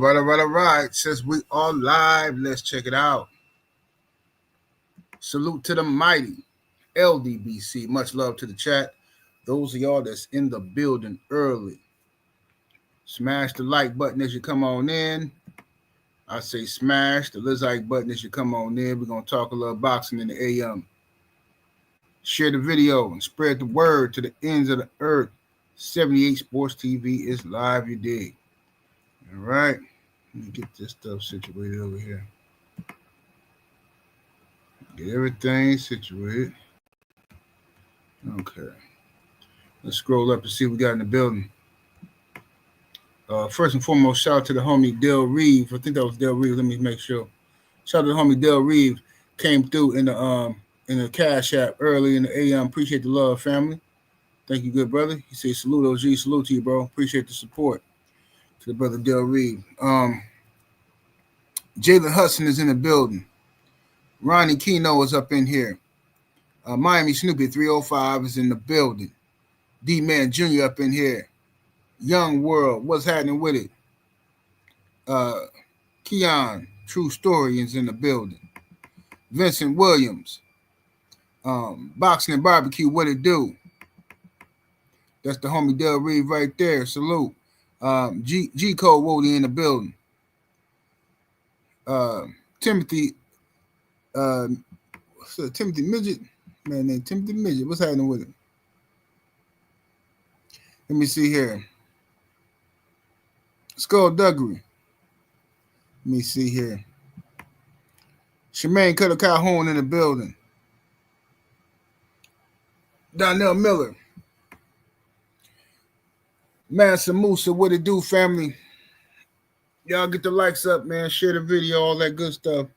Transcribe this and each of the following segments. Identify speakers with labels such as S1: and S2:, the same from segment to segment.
S1: All right. Since we are live, let's check it out. Salute to the mighty LDBC. Much love to the chat. Those of y'all that's in the building early, smash the like button as you come on in. I say smash the like button as you come on in. We're going to talk a little boxing in the AM. Share the video and spread the word to the ends of the earth. 78 Sports TV is live, you dig. All right. Let me get this stuff situated over here. Get everything situated. Okay. Let's scroll up and see what we got in the building. First and foremost, shout out to the homie Del Reeve. I think that was Del Reeve. Let me make sure. Shout out to the homie Del Reeve. Came through in the Cash App early in the AM. Appreciate the love, family. Thank you, good brother. He said, salute, OG. Salute to you, bro. Appreciate the support. To the brother Del Reeve. Jalen Hudson is in the building. Ronnie Keno is up in here. Miami Snoopy 305 is in the building. D-Man Jr. up in here. Young World, what's happening with it? Keon, True Story is in the building. Vincent Williams. Boxing and Barbecue, what it do? That's the homie Del Reeve right there. Salute. G Code Wody in the building. Timothy Timothy Midget. Man named Timothy Midget. What's happening with it? Let me see here. Skullduggery. Let me see here. Shemaine Cutter Calhoun in the building. Donnell Miller. Mansa Musa, what it do, family? Y'all get the likes up, man. Share the video, all that good stuff.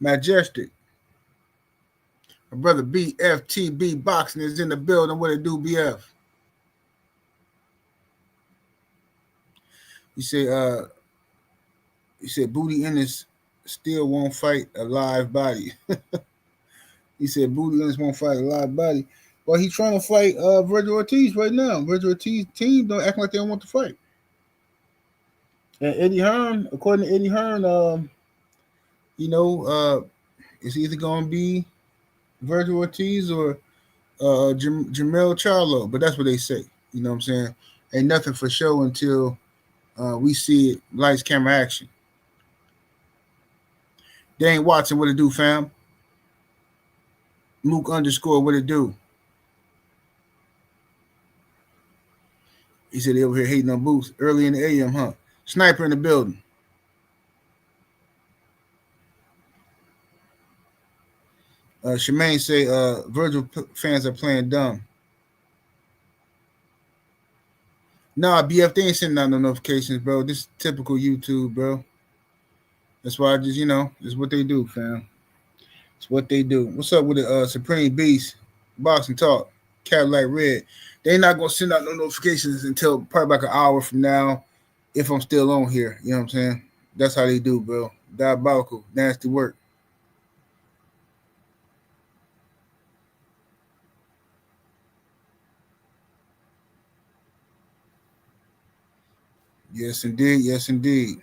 S1: Majestic. My brother BFTB Boxing is in the building. What it do, BF? You said Booty Ennis still won't fight a live body. He said Booty Ennis won't fight a live body. Well, he's trying to fight Virgil Ortiz right now. Virgil Ortiz team don't act like they don't want to fight. And Eddie Hearn, according to Eddie Hearn, it's either going to be Virgil Ortiz or Jamel Charlo. But that's what they say. You know what I'm saying? Ain't nothing for show until we see it, lights, camera, action. Dane Watson, what it do, fam? Luke _ what it do? He said they over here hating on Boots early in the AM, huh? Sniper in the building. Shemaine say Virgil fans are playing dumb. Nah, BF, they ain't sending out no notifications, bro. This is typical YouTube, bro. That's why I just, it's what they do, fam. It's what they do. What's up with the Supreme Beast, Boxing Talk, Cadillac Red? They're not going to send out no notifications until probably like an hour from now if I'm still on here. You know what I'm saying? That's how they do, bro. Diabolical, nasty work. Yes, indeed. Yes, indeed.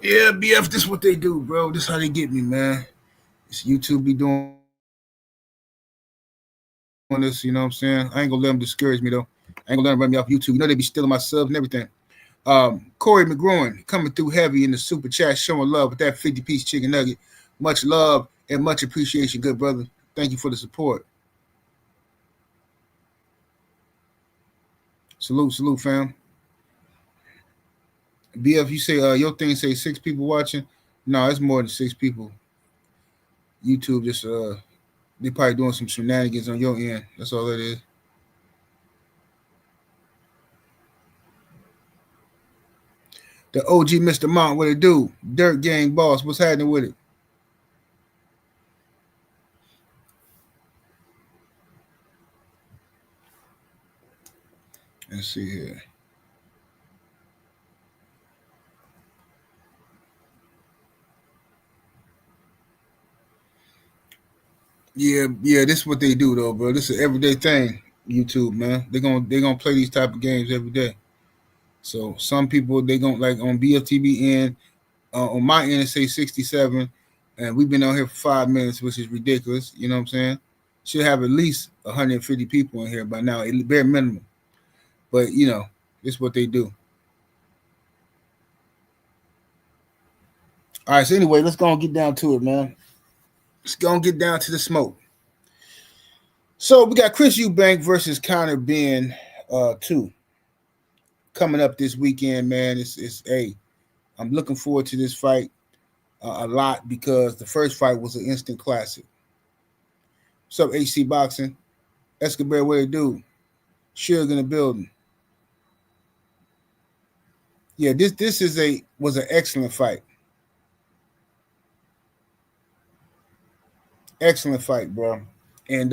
S1: Yeah, BF, this is what they do, bro. This is how they get me, man. It's YouTube be doing this, you know what I'm saying? I ain't going to let them discourage me, though. I ain't going to let them run me off YouTube. You know they be stealing my subs and everything. Corey McGroin coming through heavy in the super chat, showing love with that 50-piece chicken nugget. Much love and much appreciation, good brother. Thank you for the support. Salute, fam. BF, you say your thing say 6 people watching? No, it's more than 6 people. YouTube just they probably doing some shenanigans on your end. That's all it is. The OG Mr. Mount, what it do? Dirt Gang Boss, what's happening with it? Let's see here. Yeah, this is what they do, though, bro. This is an everyday thing. YouTube, man. They're gonna play these type of games every day. So some people they gonna like on BFTB end, on my end it say 67, and we've been on here for 5 minutes, which is ridiculous. You know what I'm saying? Should have at least 150 people in here by now, at bare minimum. But you know, it's what they do. All right. So anyway, let's go and get down to it, man. Let's go and get down to the smoke. So we got Chris Eubank versus Conor Benn, 2 coming up this weekend, man. It's a. I'm looking forward to this fight a lot because the first fight was an instant classic. What's up, HC Boxing? Escobar, what it do? Suge in the building. Yeah, this was an excellent fight. Excellent fight, bro. And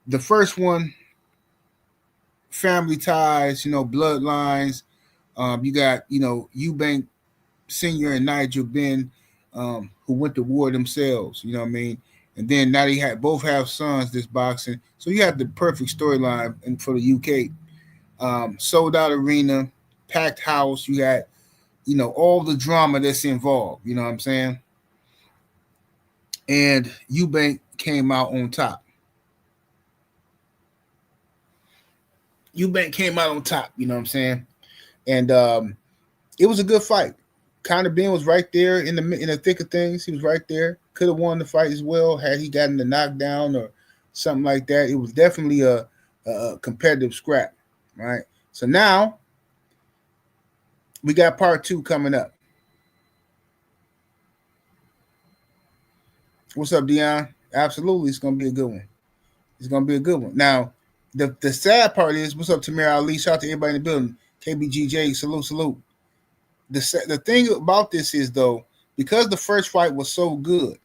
S1: the first one, family ties, bloodlines. You got, Eubank Senior and Nigel Benn, who went to war themselves. You know what I mean? And then now they both have sons. This boxing, so you have the perfect storyline for the UK. Sold out arena, packed house. You got, all the drama that's involved. You know what I'm saying? And Eubank came out on top. Eubank came out on top. You know what I'm saying? And it was a good fight. Conor Benn was right there in the thick of things. He was right there. Could have won the fight as well had he gotten the knockdown or something like that. It was definitely a competitive scrap, right? So now we got part 2 coming up. What's up, Dion? Absolutely, it's gonna be a good one. It's gonna be a good one. Now, the sad part is, what's up, Tamir Ali? Shout out to everybody in the building. KBGJ, salute. The thing about this is, though, because the first fight was so good,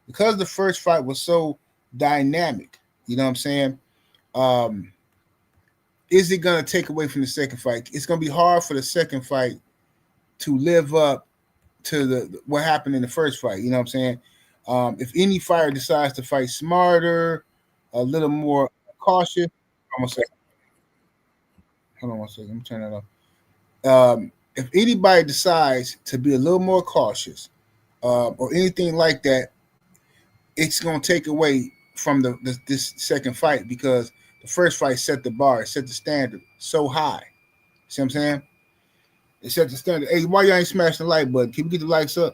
S1: because the first fight was so dynamic, you know what I'm saying? Is it going to take away from the second fight? It's going to be hard for the second fight to live up to what happened in the first fight. You know what I'm saying? If any fighter decides to fight smarter, a little more cautious, I'm going to say, hold on one second, let me turn that off. If anybody decides to be a little more cautious or anything like that, it's going to take away from this second fight because the first fight set the bar, set the standard so high. See what I'm saying? It set the standard. Hey, why y'all ain't smashing the like button? Can we get the likes up?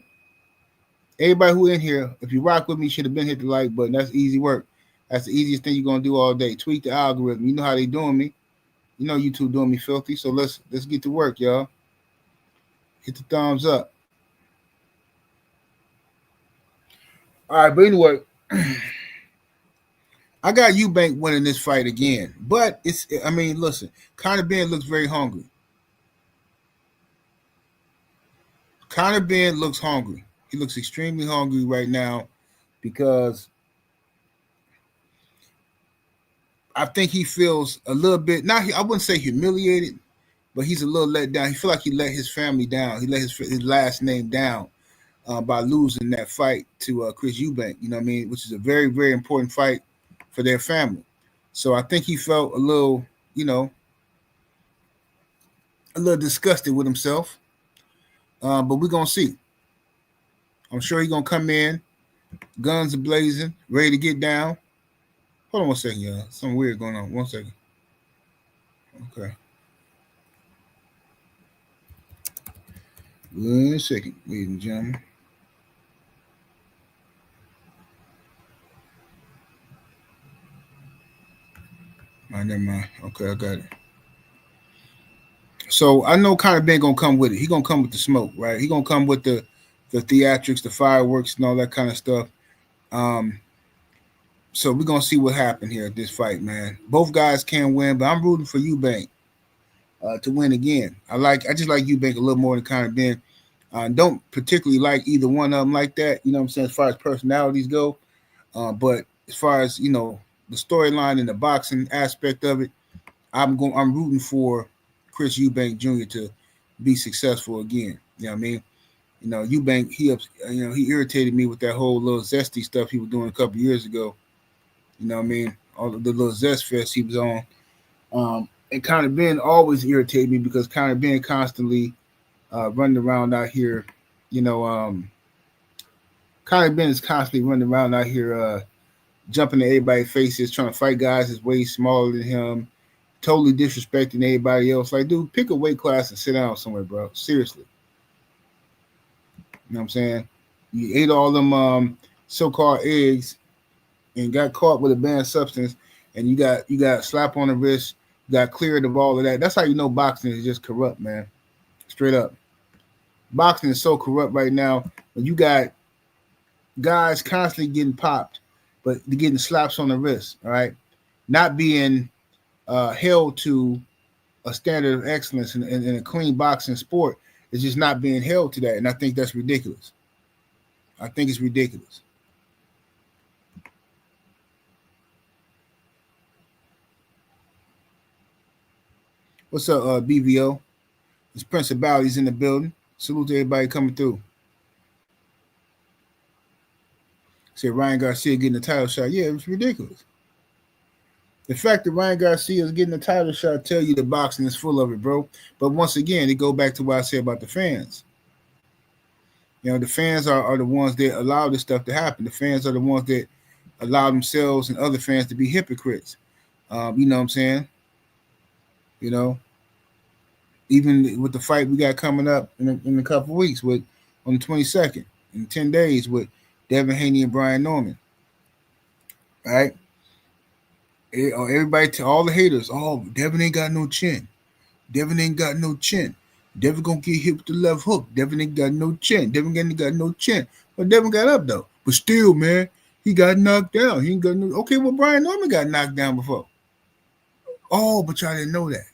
S1: Everybody who in here, if you rock with me, should have been hit the like button. That's easy work. That's the easiest thing you're going to do all day. Tweak the algorithm. You know how they doing me. You know YouTube doing me filthy. So let's get to work, y'all. Hit the thumbs up. All right, but anyway, I got Eubank winning this fight again. But listen, Conor Benn looks very hungry. Conor Benn looks hungry. He looks extremely hungry right now because I think he feels a little bit, I wouldn't say humiliated, but he's a little let down. He feels like he let his family down. He let his last name down by losing that fight to Chris Eubank, you know what I mean, which is a very, very important fight for their family. So I think he felt a little, a little disgusted with himself. But we're going to see. I'm sure he's going to come in, guns are blazing, ready to get down. Hold on one second, y'all. Something weird going on. 1 second. Okay. 1 second, ladies and gentlemen. All right, never mind. Okay, I got it. So I know Conor Benn gonna come with it. He gonna come with the smoke, right? He gonna come with the theatrics, the fireworks, and all that kind of stuff. So we're gonna see what happened here at this fight, man. Both guys can win, but I'm rooting for Eubank to win again. I just like Eubank a little more than Conor Benn. Don't particularly like either one of them like that. You know what I'm saying? As far as personalities go, but as far as the storyline and the boxing aspect of it, I'm rooting for Chris Eubank Jr. to be successful again. You know what I mean? Eubank, he irritated me with that whole little zesty stuff he was doing a couple years ago. You know what I mean? all of the little zest fest he was on. And Conor Benn always irritated me because Conor Benn constantly running around out here, you know. Conor Benn is constantly running around out here, jumping at everybody's faces, trying to fight guys that's way smaller than him, totally disrespecting everybody else. Like, dude, pick a weight class and sit down somewhere, bro. Seriously. You know what I'm saying? You ate all them so-called eggs and got caught with a banned substance, and you got a slap on the wrist, you got cleared of all of that. That's how you know boxing is just corrupt, man. Straight up. Boxing is so corrupt right now. When you got guys constantly getting popped, but they're getting slaps on the wrist, all right? Not being held to a standard of excellence in a clean boxing sport is just not being held to that. And I think that's ridiculous. I think it's ridiculous. What's up, BVO? It's Principalities in the building. Salute to everybody coming through. Said Ryan Garcia getting the title shot. Yeah, it was ridiculous. The fact that Ryan Garcia is getting the title shot tell you the boxing is full of it, bro. But once again, it go back to what I said about the fans. You know, the fans are the ones that allow this stuff to happen. The fans are the ones that allow themselves and other fans to be hypocrites. You know what I'm saying? You know, even with the fight we got coming up in a couple of weeks on the 22nd, in 10 days with Devin Haney and Brian Norman. All right? Everybody, all the haters, Devin ain't got no chin. Devin ain't got no chin. Devin gonna get hit with the left hook. Devin ain't got no chin. Devin ain't got no chin. But Devin got up, though. But still, man, he got knocked down. He ain't got no... Okay, well, Brian Norman got knocked down before. Oh, but y'all didn't know that.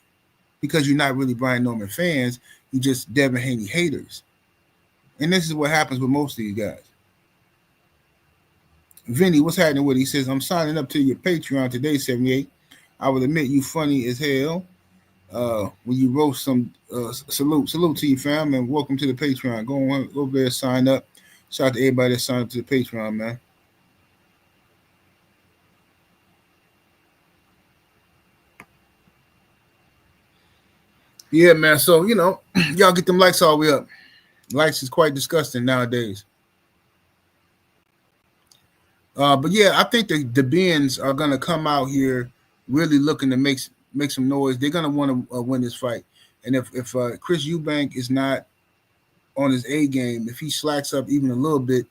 S1: Because you're not really Brian Norman fans. You just Devin Haney haters. And this is what happens with most of these guys. Vinny, what's happening with it? He says, I'm signing up to your Patreon today, 78. I will admit you funny as hell. When you roast some salute to you, fam, and welcome to the Patreon. Go on over there, sign up. Shout out to everybody that signed up to the Patreon, man. Yeah, man. So, you know, y'all get them likes all the way up. Likes is quite disgusting nowadays. But yeah, I think the Benns are gonna come out here really looking to make some noise. They're gonna want to win this fight. And if Chris Eubank is not on his A game, if he slacks up even a little bit,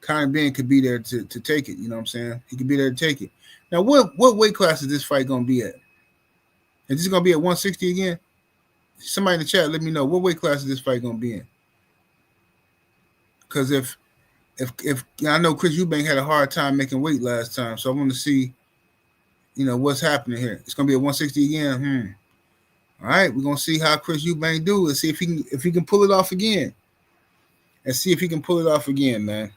S1: Conor Benn could be there to take it. You know what I'm saying? He could be there to take it. Now, what weight class is this fight gonna be at? Is this gonna be at 160 again? Somebody in the chat, let me know what weight class is this fight gonna be in. Because if I know Chris Eubank had a hard time making weight last time, so I want to see, you know, what's happening here. It's gonna be at 160 again. All right, we're gonna see how Chris Eubank do and see if he can pull it off again. And see if he can pull it off again, man.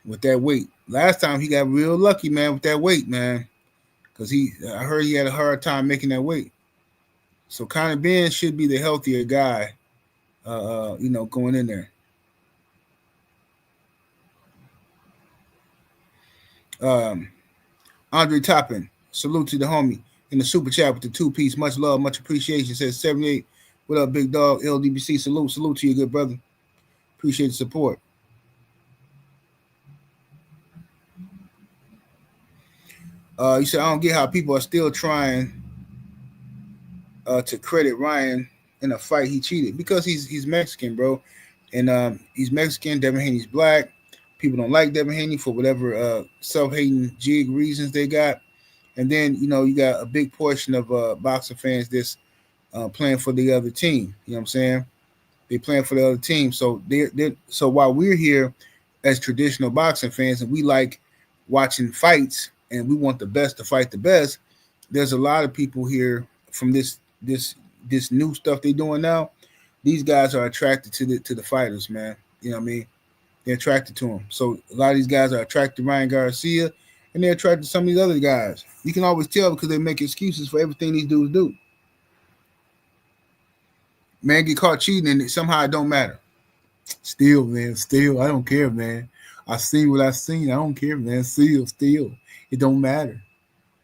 S1: With that weight. Last time he got real lucky, man, with that weight, man. Because I heard he had a hard time making that weight. So Conor Benn should be the healthier guy, you know, going in there. Andre Toppin, salute to the homie in the super chat with the 2-piece. Much love, much appreciation. Says 78. What up, big dog? LDBC, salute to you, good brother. Appreciate the support. You said I don't get how people are still trying to credit Ryan in a fight he cheated because he's Mexican, bro, and he's Mexican. Devin Haney's black. People don't like Devin Haney for whatever self-hating jig reasons they got. And then, you know, you got a big portion of boxing fans that's playing for the other team. You know what I'm saying? They playing for the other team. So so while we're here as traditional boxing fans and we like watching fights and we want the best to fight the best, there's a lot of people here from this new stuff they're doing now. These guys are attracted to the fighters, man. You know what I mean? They're attracted to him. So a lot of these guys are attracted to Ryan Garcia, and they're attracted to some of these other guys. You can always tell because they make excuses for everything these dudes do. Man get caught cheating, and somehow it don't matter. Still, man, I don't care, man.
S2: I seen what I seen. I don't care, man. Still. It don't matter.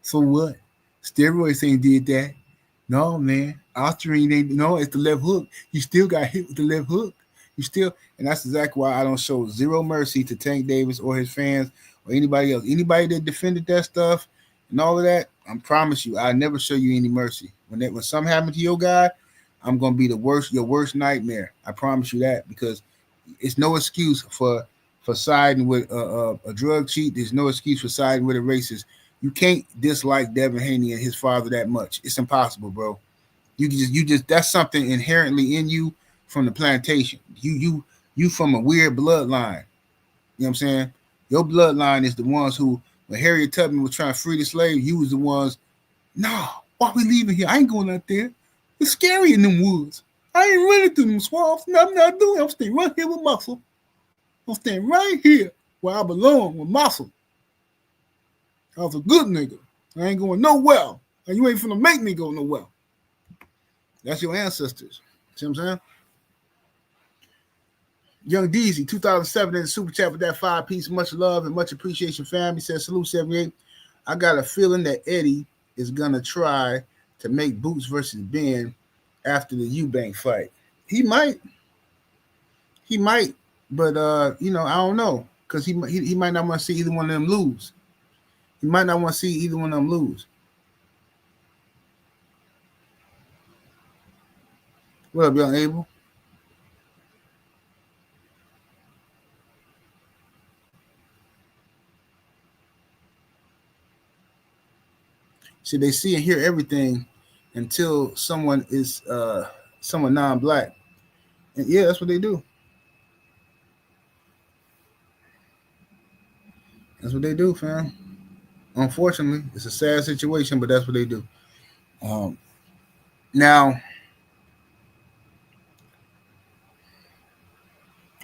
S2: So what? Steroids ain't did that. No, man. Osterine ain't. No, it's the left hook. You still got hit with the left hook. You still, and that's exactly why I don't show zero mercy to Tank Davis or his fans or anybody else. Anybody that defended that stuff and all of that, I promise you, I never show you any mercy. When something happened to your guy, I'm gonna be your worst nightmare. I promise you that, because it's no excuse for siding with a drug cheat. There's no excuse for siding with a racist. You can't dislike Devin Haney and his father that much. It's impossible, bro. You just that's something inherently in you from the plantation. You from a weird bloodline. You know what I'm saying? Your bloodline is the ones who, when Harriet Tubman was trying to free the slaves, you was the ones. No, why we leaving here? I ain't going out there. It's scary in them woods. I ain't running through them swamps. No, I'm not doing it. I'm staying right here with Muscle. I'm staying right here where I belong with Muscle. I was a good nigga. I ain't going nowhere. And you ain't finna make me go nowhere. That's your ancestors. See what I'm saying? Young Deezy, 2007 in the super chat with that 5-piece. Much love and much appreciation, fam. He says, salute 78. I got a feeling that Eddie is going to try to make Boots versus Benn after the Eubank fight. He might, but I don't know, because he might not want to see either one of them lose. He might not want to see either one of them lose. What up, young Abel? See, they see and hear everything until someone is someone non-black. And yeah, that's what they do. That's what they do, fam. Unfortunately, it's a sad situation, but that's what they do. Now,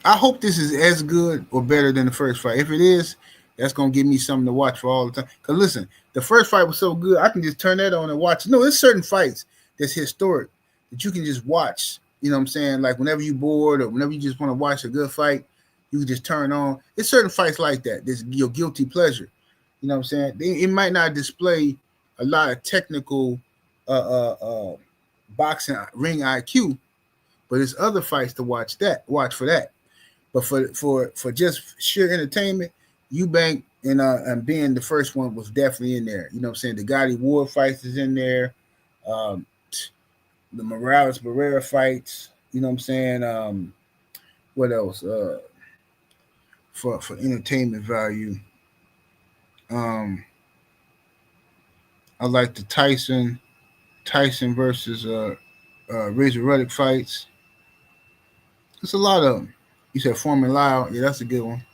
S2: I hope this is as good or better than the first fight. If it is, that's gonna give me something to watch for all the time. Cause listen, the first fight was so good, I can just turn that on and watch. No, there's certain fights that's historic that you can just watch. You know what I'm saying? Like whenever you bored or whenever you just want to watch a good fight, you can just turn on. It's certain fights like that. There's your guilty pleasure. You know what I'm saying? It might not display a lot of technical boxing ring IQ, but there's other fights to watch for that. But for just sheer entertainment, Eubank and Benn, the first one was definitely in there. You know what I'm saying? The Gotti Ward fights is in there. The Morales Barrera fights. You know what I'm saying? What else? For entertainment value, I like the Tyson versus Razor Ruddock fights. There's a lot of them. You said Foreman Lyle. Yeah, that's a good one.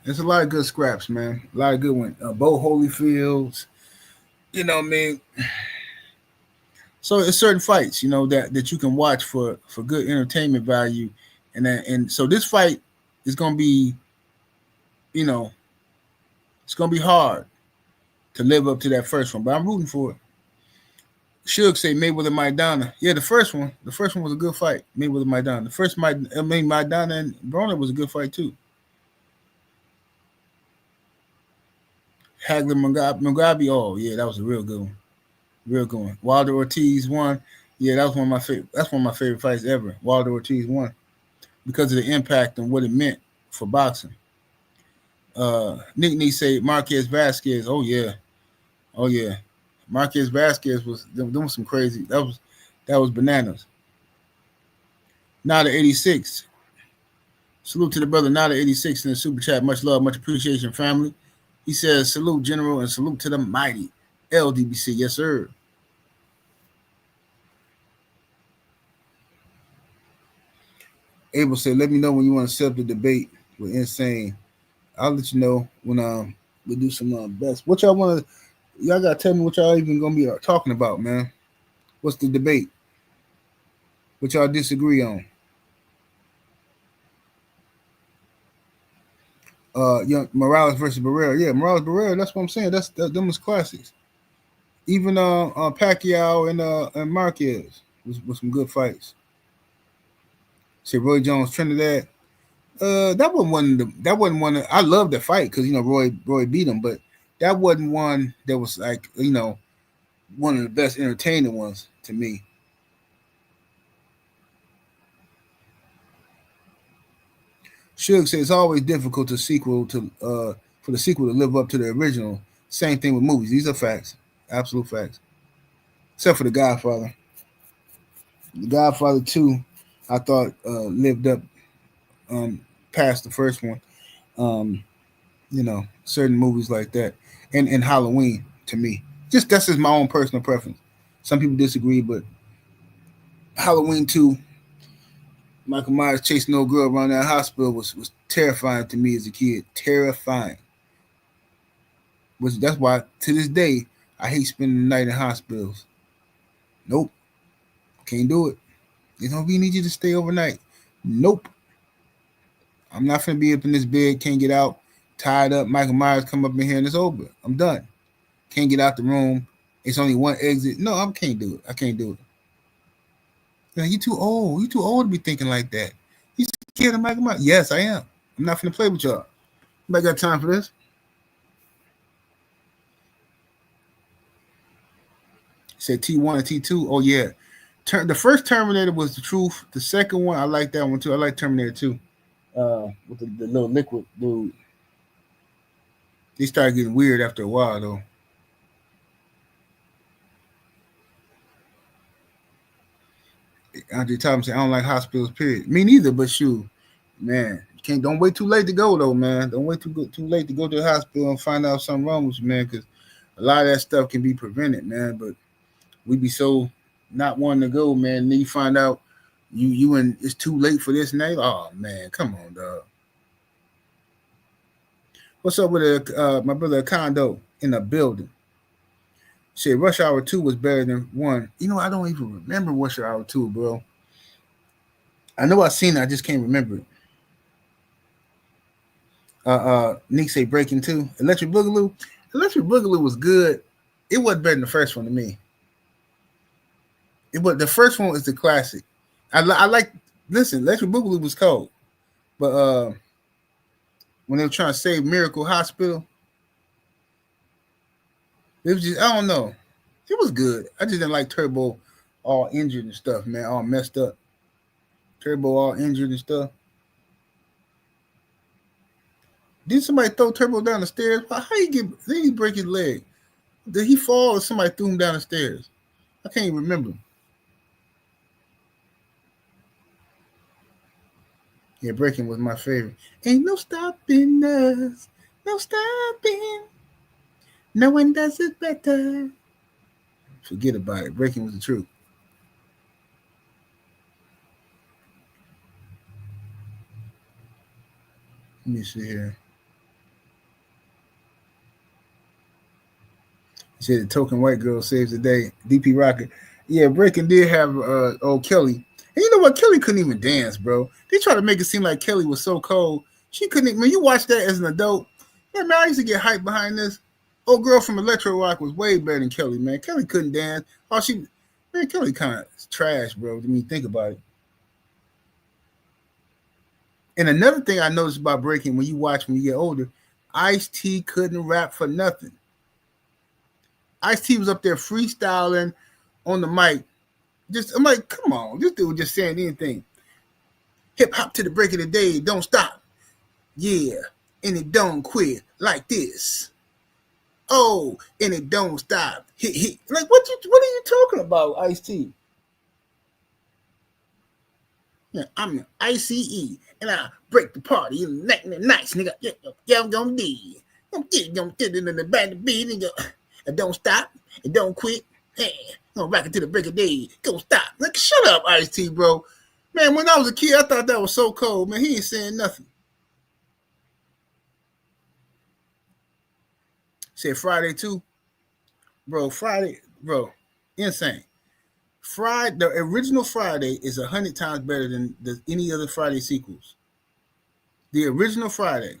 S2: There's a lot of good scraps, man. A lot of good ones. Bo Holyfields. You know what I mean? So it's certain fights, that you can watch for good entertainment value. And so this fight is going to be, it's going to be hard to live up to that first one. But I'm rooting for it. Suge say Mayweather Maidana. Yeah, the first one was a good fight. Mayweather Maidana. The first Maidana and Broner was a good fight too. Hagler Mugabe. Oh yeah, that was a real good one. Real good one. Wilder Ortiz won. Yeah, that was one of my favorite. That's one of my favorite fights ever. Wilder Ortiz won because of the impact and what it meant for boxing. Nick say Marquez Vasquez. Oh yeah. Marquez Vasquez was doing some crazy. That was bananas. Nada 86. Salute to the brother Nada 86 in the super chat. Much love, much appreciation, family. He says salute, General, and salute to the mighty LDBC. Yes, sir. Abel said, let me know when you want to set up the debate with Insane. I'll let you know when we do some best. What y'all want to? Y'all gotta tell me what y'all even gonna be talking about, man. What's the debate? What y'all disagree on? Morales versus Barrera. Yeah, Morales Barrera. That's what I'm saying. Them was classics. Even Pacquiao and Marquez was some good fights. Say Roy Jones Trinidad. That wasn't one. That wasn't one. I loved the fight because Roy beat him, but that wasn't one that was like one of the best entertaining ones to me. Suge says it's always difficult to sequel to for the sequel to live up to the original. Same thing with movies. These are facts, absolute facts. Except for The Godfather. The Godfather 2, I thought lived up um, past the first one. Um, certain movies like that, and Halloween to me. That's just my own personal preference. Some people disagree, but Halloween 2, Michael Myers chasing no girl around that hospital was terrifying to me as a kid. Terrifying. That's why to this day I hate spending the night in hospitals. Nope, can't do it. They don't really need you to stay overnight. Nope. I'm not gonna be up in this bed, can't get out, tied up. Michael Myers come up in here and it's over. I'm done. Can't get out the room. It's only one exit. No, I can't do it. I can't do it. You too old. You too old to be thinking like that. You scared of Michael Myers? Yes, I am. I'm not gonna play with y'all. Nobody got time for this. Said T1 and T2. Oh yeah. The first Terminator was the truth. The second one, I like that one too. I like Terminator 2. With the little liquid dude. They started getting weird after a while though. Andre Thompson, I don't like hospitals, period. Me neither, but shoot, man. Don't wait too late to go though, man. Don't wait too late to go to the hospital and find out something wrong with you, man, because a lot of that stuff can be prevented, man. But we be so not wanting to go, man. And then you find out you and it's too late for this night. Oh man, come on, dog. What's up with my brother Condo in a building? Said Rush Hour 2 was better than 1. I don't even remember Rush Hour 2, bro. I know I've seen it, I just can't remember it. Nick say Breaking 2. Electric Boogaloo. Electric Boogaloo was good. It wasn't better than the first one to me. The first one is the classic. I like. Listen, Electric Boogaloo was cold, but when they were trying to save Miracle Hospital, it was just I don't know. It was good. I just didn't like Turbo all injured and stuff, man, all messed up. Turbo all injured and stuff. Did somebody throw Turbo down the stairs? How did he break his leg? Did he fall or somebody threw him down the stairs? I can't even remember. Yeah, Breaking was my favorite. Ain't no stopping us. No stopping. No one does it better. Forget about it. Breaking was the truth. Let me see here. He said the token white girl saves the day. DP Rocket. Yeah, Breaking did have old Kelly. And you know what? Kelly couldn't even dance, bro. They tried to make it seem like Kelly was so cold. She couldn't. When you watch that as an adult, man, I used to get hyped behind this. Old girl from Electro Rock was way better than Kelly, man. Kelly couldn't dance. Kelly kind of trash, bro. When you think about it. And another thing I noticed about Breaking when you get older, Ice-T couldn't rap for nothing. Ice-T was up there freestyling on the mic. I'm like, come on, this dude was just saying anything. Hip hop to the break of the day, don't stop. Yeah, and it don't quit like this. Oh, and it don't stop. Hit. Like, what are you talking about, Ice-T? Yeah, I'm an ICE, and I break the party. You nice, nigga. Yeah, I'm gonna do. I'm gonna get in the back of the beat, nigga. And don't stop. And don't quit. Hey, I'm gonna rock it to the break of day. Go stop. Like, shut up, Ice-T, bro. Man, when I was a kid, I thought that was so cold, man. He ain't saying nothing. Said Friday too. Bro, insane. The original Friday is 100 times better than any other Friday sequels. The original Friday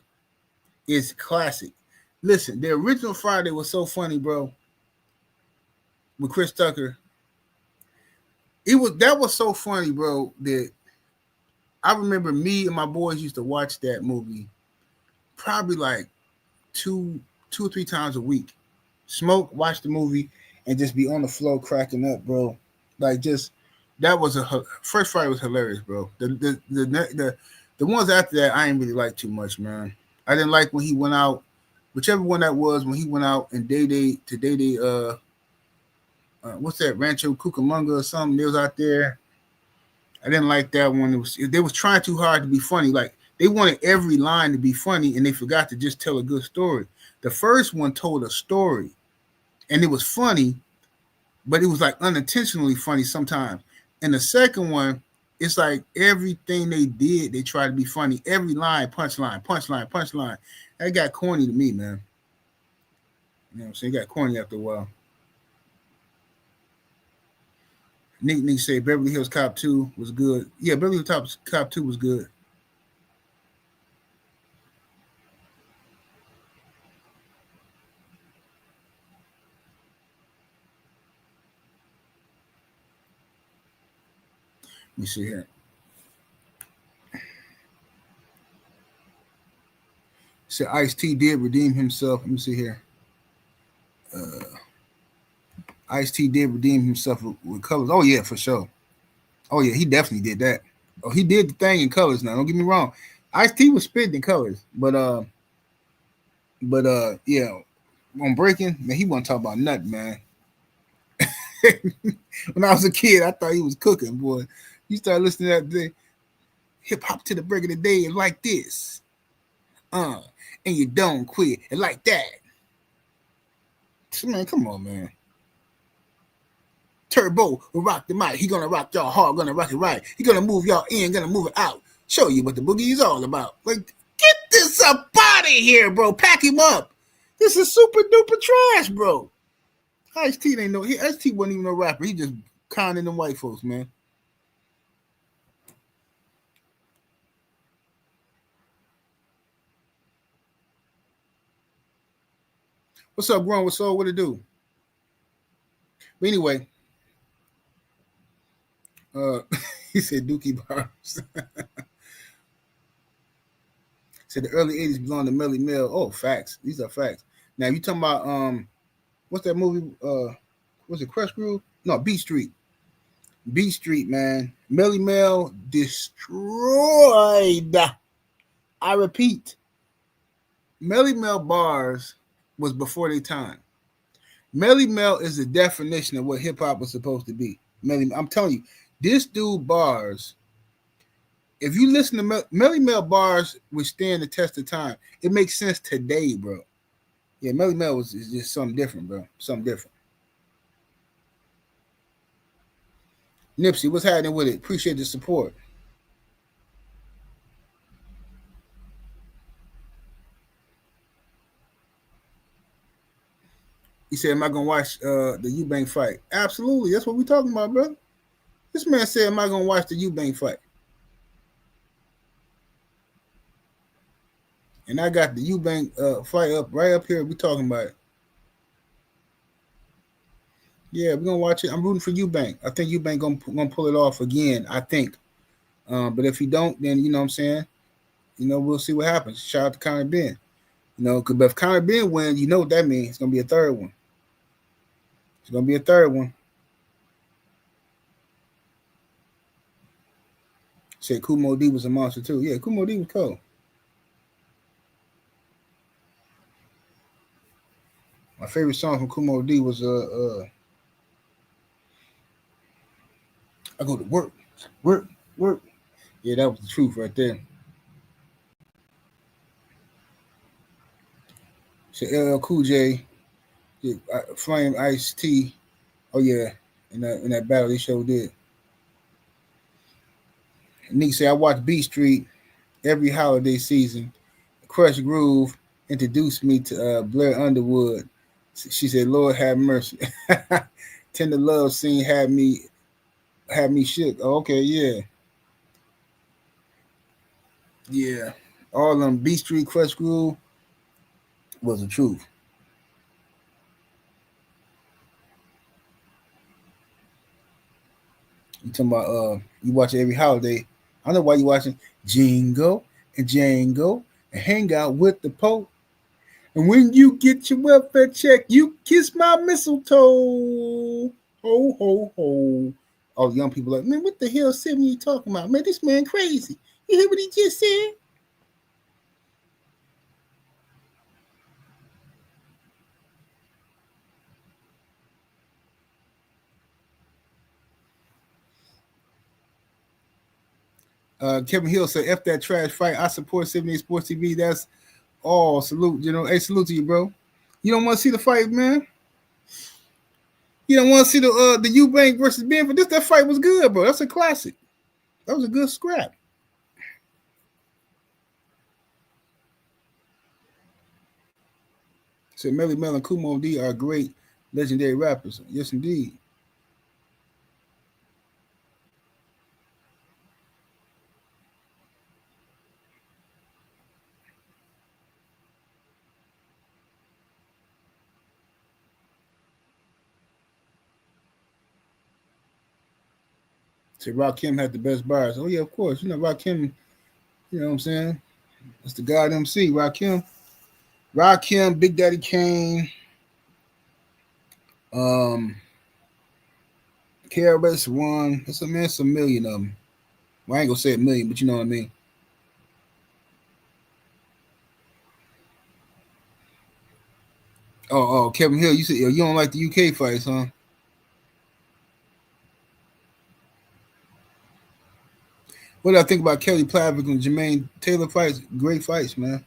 S2: is classic. Listen, the original Friday was so funny, bro. With Chris Tucker. That was so funny, bro, that
S1: I remember me and my boys used to watch that movie probably like two or three times a week. Smoke, watch the movie, and just be on the floor cracking up, bro. Like just that was First Friday was hilarious, bro. The ones after that I ain't really like too much, man. I didn't like when he went out, whichever one that was when he went out and Day what's that Rancho Cucamonga or something? They was out there. I didn't like that one. They was trying too hard to be funny. Like they wanted every line to be funny, and they forgot to just tell a good story. The first one told a story, and it was funny, but it was like unintentionally funny sometimes. And the second one, it's like everything they did, they tried to be funny. Every line, punchline, punchline, punchline. That got corny to me, man. You know what I'm saying? It got corny after a while. Nick say Beverly Hills Cop 2 was good. Yeah, Beverly Hills Cop 2 was good. Let me see here. So Ice-T did redeem himself. Let me see here. Ice-T did redeem himself with colors. Oh yeah, for sure. Oh yeah, he definitely did that. Oh, he did the thing in colors. Now, don't get me wrong. Ice-T was spitting in colors, but yeah, on breaking, man, he wasn't talking about nothing, man. When I was a kid, I thought he was cooking, boy. You start listening to that hip hop to the break of the day and like this. And you don't quit and like that. Man, come on, man. Turbo will rock the mic. He gonna rock y'all hard, gonna rock it right. He gonna move y'all in, gonna move it out. Show you what the boogie is all about. Like, get this up out of here, bro. Pack him up. This is super duper trash, bro. Ice-T ain't no. Ice-T wasn't even no rapper. He just conning them white folks, man. What's up, Grown? What's up? What it do? But anyway, he said Dookie Bars. Said the early 80s belonged to Melly Mel. Oh, facts. These are facts. Now, you talking about what's that movie? Was it Crush Groove? No, Beat Street. Beat Street, man. Melly Mel destroyed. I repeat, Melly Mel bars was before their time. Melly Mel is the definition of what hip hop was supposed to be. I'm telling you, this dude bars. If you listen to Melly Mel bars, would stand the test of time. It makes sense today, bro. Yeah, Melly Mel is just something different, bro. Something different. Nipsey, what's happening with it? Appreciate the support. He said, am I going to watch the Eubank fight? Absolutely. That's what we're talking about, bro. This man said, am I going to watch the Eubank fight? And I got the Eubank fight up right up here. We're talking about it. Yeah, we're going to watch it. I'm rooting for Eubank. I think Eubank going to pull it off again, I think. But if he don't, then, you know what I'm saying? You know, we'll see what happens. Shout out to Conor Benn. You know, but if Conor Benn wins, you know what that means. It's going to be a third one. It's going to be a third one. Said Kumo D was a monster too. Yeah, Kumo D was cool. My favorite song from Kumo D was I go to work, work, work. Yeah, that was the truth right there. So LL Cool J, yeah, Flame Ice-T. Oh yeah, in that battle they showed did. Nick said I watch Beat Street every holiday season. Crush Groove introduced me to Blair Underwood. She said, "Lord have mercy." Tender Love scene had me shook. Oh, okay, yeah. Yeah. All them B Street Crush Groove was the truth. You talking about you watch it every holiday.
S2: I know why you watching Jingle and Jango and hang out with the Pope. And when you get your welfare check, you kiss my mistletoe. Ho, ho, ho. All the young people like, man, what the hell, Sim, you talking about? Man, this man crazy. You hear what he just said? Kevin Hill said, F that trash fight. I support 78 Sports TV. That's all. Salute, Hey, salute to you, bro. You don't want to see the fight, man? You don't want to see the Eubank versus Benn? But that fight was good, bro. That's a classic. That was a good scrap. So Melly Mel and Kumo D are great legendary rappers. Yes, indeed. So Rakim had the best bars. Oh yeah, of course. Rakim, you know what I'm saying? That's the God MC, Rakim. Rakim, Big Daddy Kane, um, KRS One. It's a million of them. Well, I ain't gonna say a million, but you know what I mean. Oh, Kevin Hill, you said you don't like the UK fights, huh? What do I think about Kelly Plavik and Jermaine Taylor fights? Great fights, man.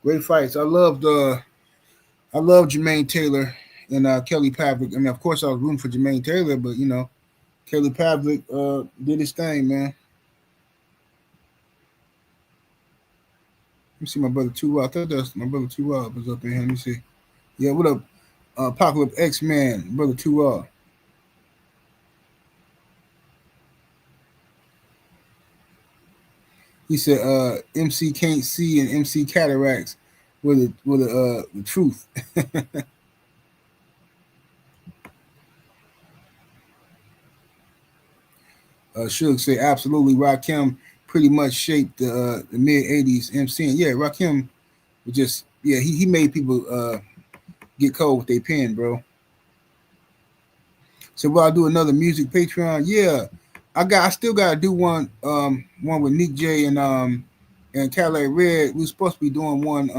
S2: Great fights. I love Jermaine Taylor and Kelly Pavlik. I mean, of course, I was rooting for Jermaine Taylor, but Kelly Pavlik did his thing, man. Let me see my brother Two Raw. I thought that's my brother Two Raw was up in here. Let me see. Yeah, what up, Apocalypse X Man, brother Two Raw. He said, MC can't see and MC cataracts with the truth. Suge say absolutely. Rakim pretty much shaped the mid '80s MCing. Yeah, Rakim was just he made people get cold with their pen, bro. So will I do another music Patreon? Yeah, I still gotta do one with Nick J and Cadillac Red. We were supposed to be doing one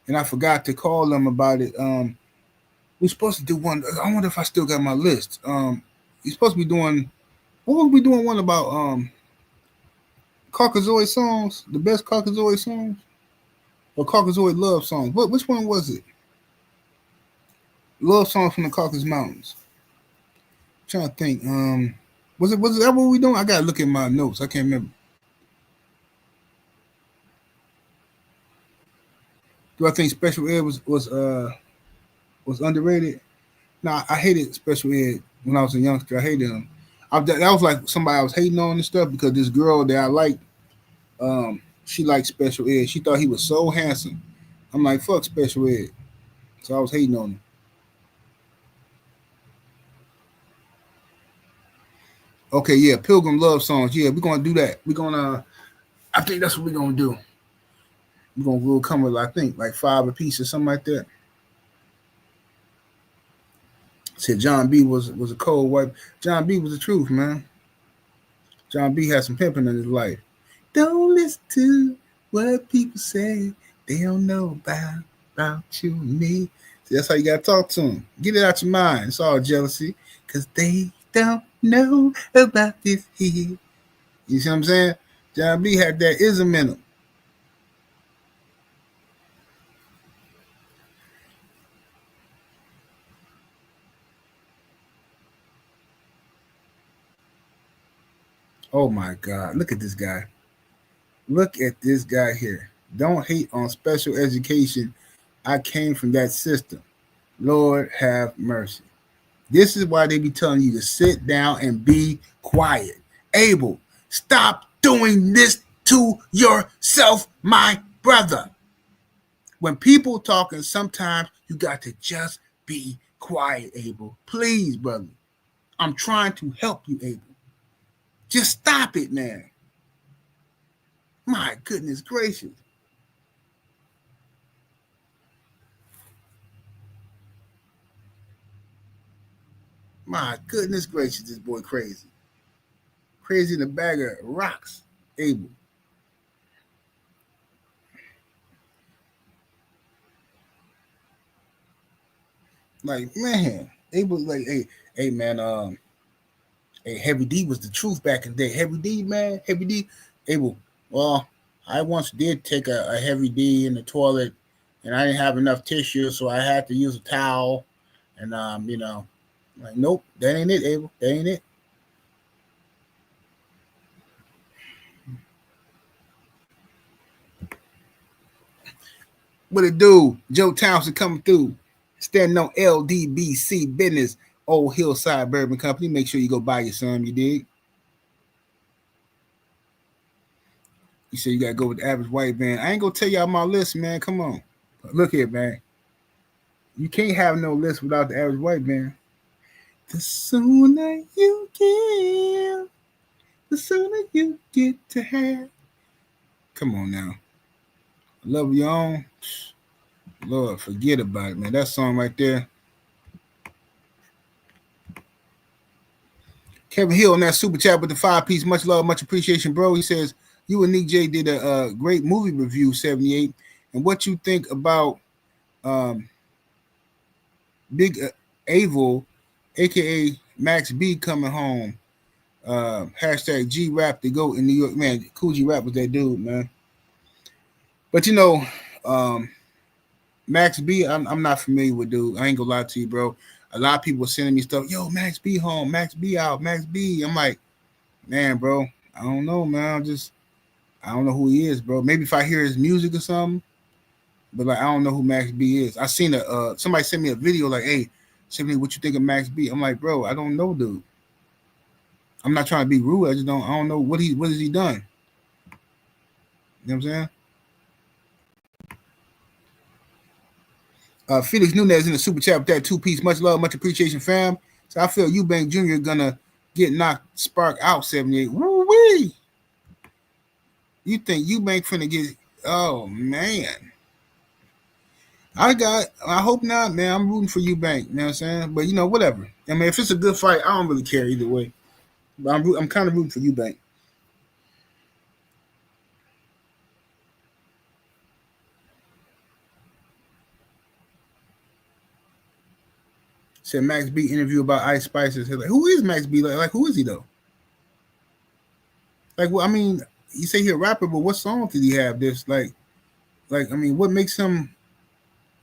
S2: and I forgot to call them about it. We are supposed to do one. I wonder if I still got my list. You're supposed to be doing. What were we doing one about? Caucasoid songs, the best Caucasoid songs, or Caucasoid love songs. Which one was it? Love songs from the Caucasus Mountains. I'm trying to think. Was that what we doing? I gotta look at my notes. I can't remember. Do I think Special Ed was underrated? Nah, I hated Special Ed when I was a youngster. I hated him. That was like somebody I was hating on and stuff because this girl that I liked, she liked Special Ed. She thought he was so handsome. I'm like, fuck Special Ed. So I was hating on him. Okay, yeah, Pilgrim love songs. Yeah, we're gonna do that. We're gonna. I think that's what we're gonna do. We'll come with I think like 5 a piece or something like that. Said John B was a cold wipe. John B was the truth, man. John B had some pimping in his life. Don't listen to what people say. They don't know about you and me. See, that's how you gotta talk to them. Get it out your mind. It's all jealousy, cause they don't know about this here. You see what I'm saying? John B had that ism in him. Oh my God! Look at this guy. Look at this guy here. Don't hate on special education. I came from that system. Lord have mercy. This is why they be telling you to sit down and be quiet. Abel, stop doing this to yourself, my brother. When people talking, sometimes you got to just be quiet, Abel. Please, brother. I'm trying to help you, Abel. Just stop it, man.
S1: My goodness gracious. My goodness gracious, this boy crazy. Crazy in the bag of rocks, Abel. Like, man, Abel, like, hey, man, hey, Heavy D was the truth back in the day. Heavy D, man, Heavy D, Abel. Well, I once did take a Heavy D in the toilet, and I didn't have enough tissue, so I had to use a towel. And like, nope, that ain't it, Abel. That ain't it. What it do? Joe Townsend coming through, standing on LDBC business, Old Hillside Bourbon Company. Make sure you go buy you some. You dig? You said you gotta go with the average white man. I ain't gonna tell y'all my list, man. Come on, look here, man. You can't have no list without the average white man. The sooner you give, the sooner you get to have. Come on now. Love your own. Lord, forget about it, man. That song right there. Kevin Hill on that super chat with the 5-piece. Much love, much appreciation, bro. He says, you and Nick J did a great movie review, 78. And what you think about Big Avil, a.k.a. Max B, coming home? Hashtag G-Rap to go in New York. Man, Cool G-Rap was that dude, man. But, Max B, I'm not familiar with dude. I ain't gonna lie to you, bro. A lot of people were sending me stuff. Yo, Max B home, Max B out, Max B. I'm like, man, bro, I don't know, man. I don't know who he is, bro. Maybe if I hear his music or something, but like I don't know who Max B is. I seen somebody sent me a video like, hey, send me what you think of Max B. I'm like, bro, I don't know, dude. I'm not trying to be rude. I don't know what has he done. You know what I'm saying? Felix Nunez in the super chat with that 2-piece. Much love, much appreciation, fam. So I feel Eubank Jr. gonna get knocked spark out 78. Woo wee! You think Eubank finna get? Oh man! I hope not, man. I'm rooting for Eubank. You know what I'm saying? But whatever. I mean, if it's a good fight, I don't really care either way. But I'm kind of rooting for Eubank. Said Max B interview about Ice Spices. Like, who is Max B? Like who is he though? Like, well, I mean, you say he's a rapper, but what song did he have? This I mean, what makes him?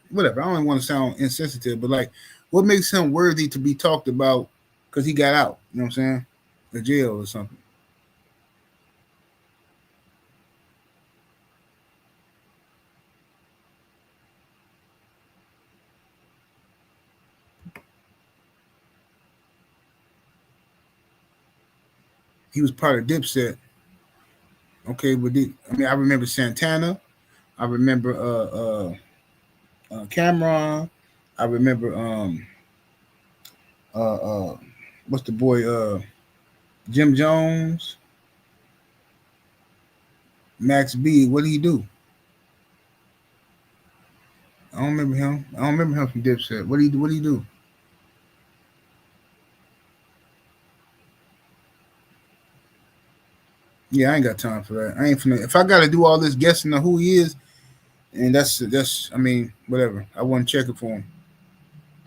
S1: Whatever. I don't want to sound insensitive, but like, what makes him worthy to be talked about? Because he got out. You know what I'm saying? The jail or something. He was part of Dipset. Okay, but I remember Santana. I remember Cameron. I remember what's the boy Jim Jones. Max B. What did he do? I don't remember him. I don't remember him from Dipset. What did he do? Yeah, I ain't got time for that. I ain't finna. If I got to do all this guessing on who he is, and that's. I mean, whatever. I wasn't checking for him.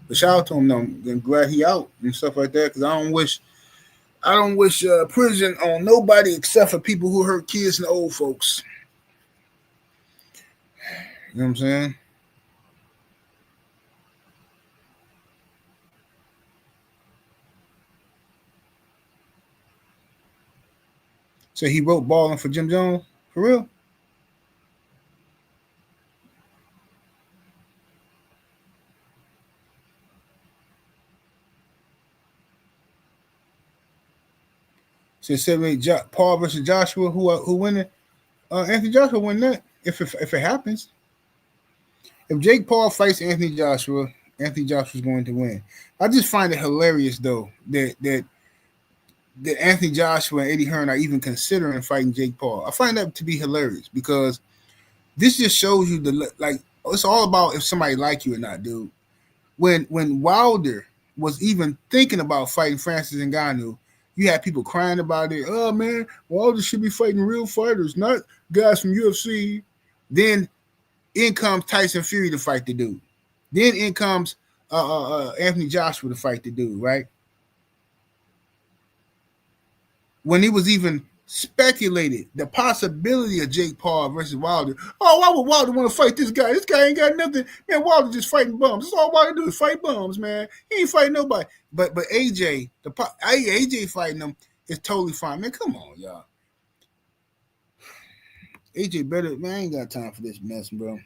S1: But shout out to him though. I'm glad he out and stuff like that. Because I don't wish prison on nobody except for people who hurt kids and old folks. You know what I'm saying? So he wrote Ballin' for Jim Jones? For real? So 78 Paul versus Joshua, who win it? Anthony Joshua win that if it happens. If Jake Paul fights Anthony Joshua's going to win. I just find it hilarious though that that Anthony Joshua and Eddie Hearn are even considering fighting Jake Paul. I find that to be hilarious because this just shows you the like. It's all about if somebody like you or not, dude. When Wilder was even thinking about fighting Francis Ngannou, you had people crying about it. Oh man, Wilder should be fighting real fighters, not guys from UFC. Then in comes Tyson Fury to fight the dude. Then in comes Anthony Joshua to fight the dude, right? When he was even speculated the possibility of Jake Paul versus Wilder. Oh, why would Wilder want to fight this guy? This guy ain't got nothing. Man, Wilder just fighting bums. That's all Wilder do is fight bums, man. He ain't fighting nobody. But AJ, AJ fighting him is totally fine. Man, come on, y'all. AJ better, man, I ain't got time for this mess, bro.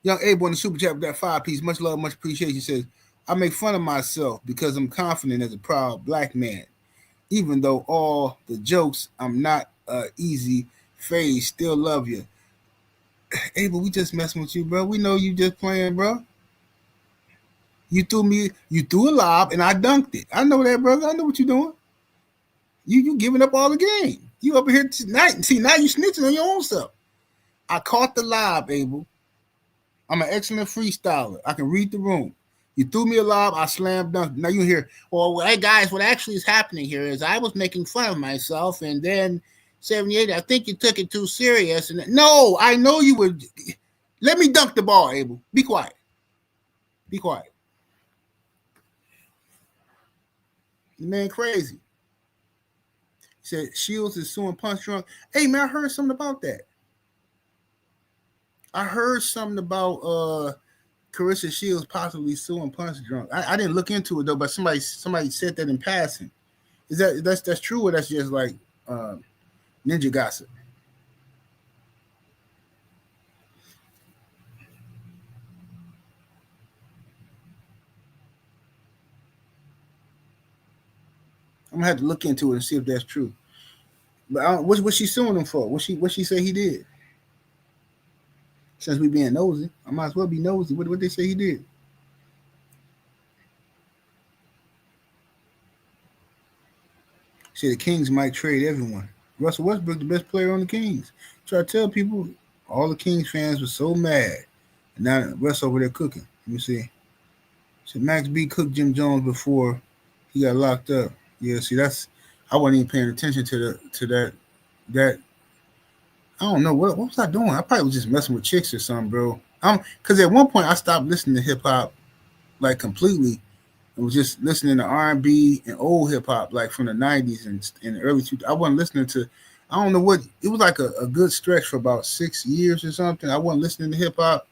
S1: Young Abel in the super chat with that 5-piece. Much love, much appreciation. Says, I make fun of myself because I'm confident as a proud black man. Even though all the jokes, I'm not easy phase. Still love you. Abel, we just messing with you, bro. We know you just playing, bro. You threw a lob and I dunked it. I know that, brother. I know what you're doing. You giving up all the game. You up here tonight. See, now you snitching on your own self. I caught the lob, Abel. I'm an excellent freestyler. I can read the room. You threw me a lob, I slam dunked. Now you hear, well, hey guys, what actually is happening here is I was making fun of myself, and then 78, I think you took it too serious. And no, I know you would. Let me dunk the ball, Abel. Be quiet. Be quiet. The man crazy. He said Shields is suing Punch Drunk. Hey man, I heard something about that. I heard something about Carissa Shields possibly suing Punch Drunk. I didn't look into it though, but somebody said that in passing. Is that's true, or that's just like ninja gossip? I'm gonna have to look into it and see if that's true. But what's she suing him for? What she say he did? Since we being nosy, I might as well be nosy. What they say he did? See, the Kings might trade everyone. Russell Westbrook, the best player on the Kings. Try to tell people, all the Kings fans were so mad. And now Russ over there cooking. Let me see. So Max B cooked Jim Jones before he got locked up. Yeah, see, I wasn't even paying attention to that. I don't know what was I doing. I probably was just messing with chicks or something, bro. Because at one point I stopped listening to hip hop like completely. I was just listening to R&B and old hip hop, like from the 90s and the early 2000s. I wasn't listening to, I don't know what, it was like a good stretch for about 6 years or something. I wasn't listening to hip hop.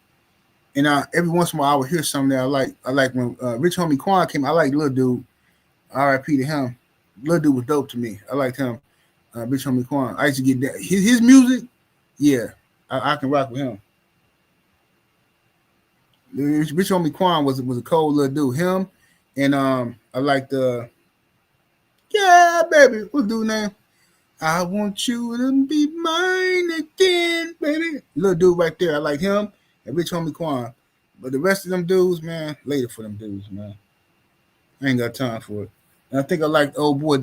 S1: And every once in a while I would hear something that I like. I like when Rich Homie Quan came, I liked Lil Dude. R.I.P. to him. Lil Dude was dope to me. I liked him. Rich Homie Quan. I used to get that. His music, yeah, I can rock with him. Rich Homie Quan was a cold little dude. Him and I like the yeah, baby. What's dude's name? I want you to be mine again, baby. Little dude right there. I like him and Rich Homie Quan. But the rest of them dudes, man, later for them dudes, man. I ain't got time for it. And I think I like old boy.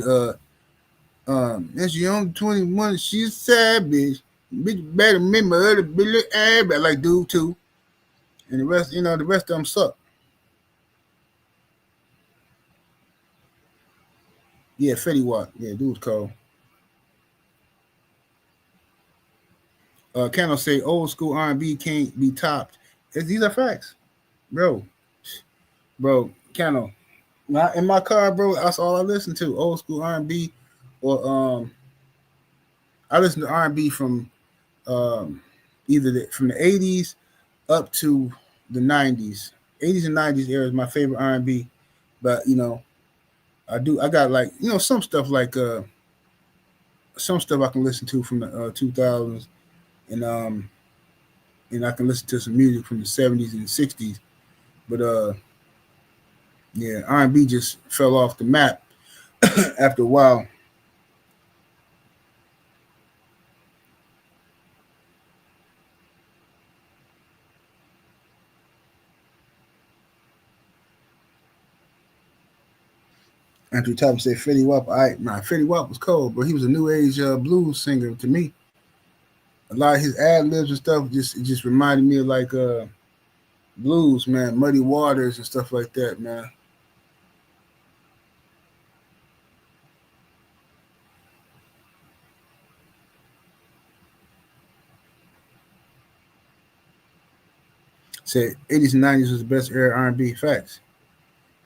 S1: That's young 21. She's sad, bitch. Bitch better remember her to be little ass. I like dude too. And the rest, the rest of them suck. Yeah, Fetty Wap. Yeah, dude's cold. Cano say old school R&B can't be topped. These are facts, bro. Cano. In my car, bro. That's all I listen to. Old school R&B, or I listen to R&B from either from the 80s up to the 90s. 80s and 90s era is my favorite R&B, but I got like some stuff like some stuff I can listen to from the 2000s, and I can listen to some music from the 70s and 60s. But yeah, R&B just fell off the map after a while. Andrew Thompson said Fetty Wap. Fetty Wap was cold, but he was a new age blues singer to me. A lot of his ad libs and stuff just reminded me of like blues, man, Muddy Waters and stuff like that, man. Said 80s and 90s was the best era R&B. Facts.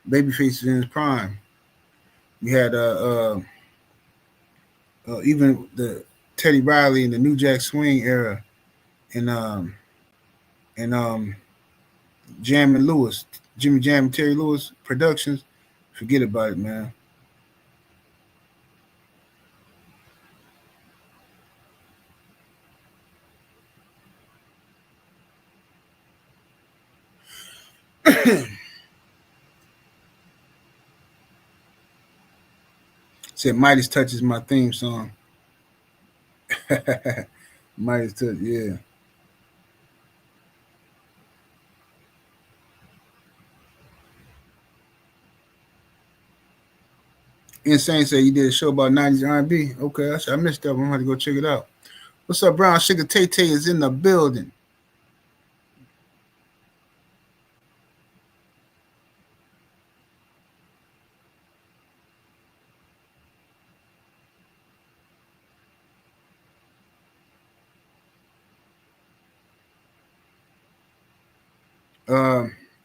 S1: Babyface is in his prime. We had even the Teddy Riley and the New Jack Swing era, and Jam and Lewis, Jimmy Jam and Terry Lewis Productions. Forget about it, man. Said Midas Touch is my theme song. Midas Touch, yeah. Insane said you did a show about 90s R&B. Okay, I missed that one. I'm going to go check it out. What's up, Brown Sugar Tay Tay is in the building.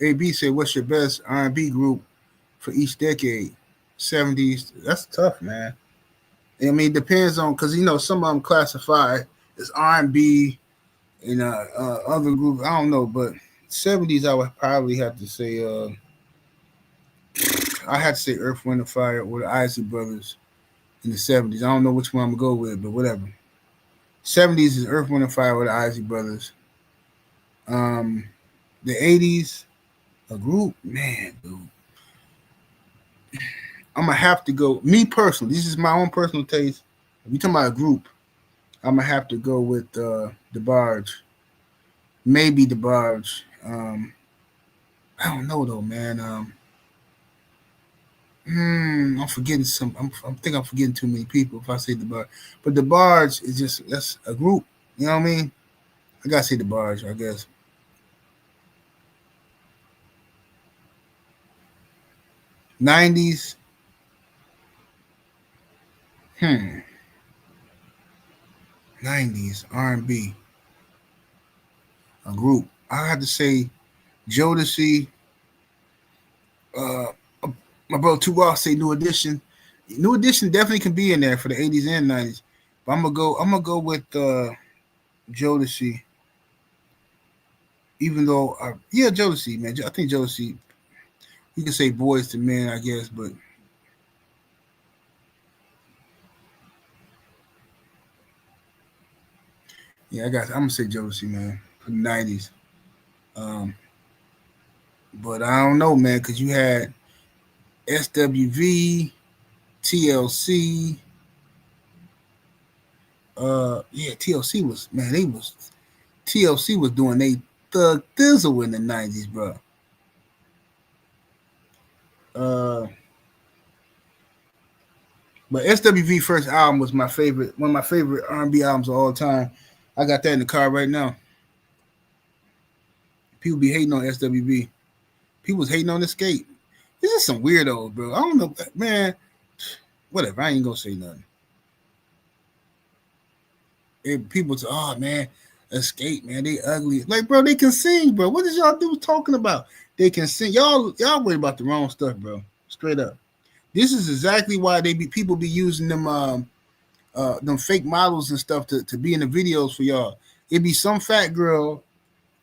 S1: AB said, what's your best R&B group for each decade? 70s. That's tough, man. I mean, it depends on, because, some of them classify as R&B and other groups. I don't know, but 70s, I would probably have to say, I had to say Earth, Wind, and Fire or the Isley Brothers in the 70s. I don't know which one I'm going to go with, but whatever. 70s is Earth, Wind, and Fire with the Isley Brothers. The 80s, a group, man, dude. I'm going to have to go, me personally, this is my own personal taste. If you're talking about a group, I'm going to have to go with the Barge. Maybe the Barge. I don't know, though, man. I'm forgetting some. I think I'm forgetting too many people if I say the Barge. But the Barge is that's a group. You know what I mean? I got to say the Barge, I guess. '90s. 90s R&B. A group. I had to say Jodeci. My bro Tupac say New Edition. New Edition definitely can be in there for the 80s and 90s. But I'm gonna go with Jodeci. Even though Jodeci, man. I think Jodeci. You can say Boys to Men, I guess, but yeah, I'm gonna say Jodeci, man, for the 90s. But I don't know, man, because you had SWV, TLC. TLC was, man, TLC was doing they thug thizzle in the 90s, bro. But SWV first album was my favorite, one of my favorite R&B albums of all time. I got that in the car right now. People be hating on SWV. People was hating on Escape. This is some weirdos, bro. I don't know, man. Whatever. I ain't gonna say nothing. People say, "Oh man, Escape, man, they ugly." Like, bro, they can sing, bro. What is y'all do talking about? They can sing. Y'all worry about the wrong stuff, bro. Straight up. This is exactly why people be using them fake models and stuff to be in the videos for y'all. It be some fat girl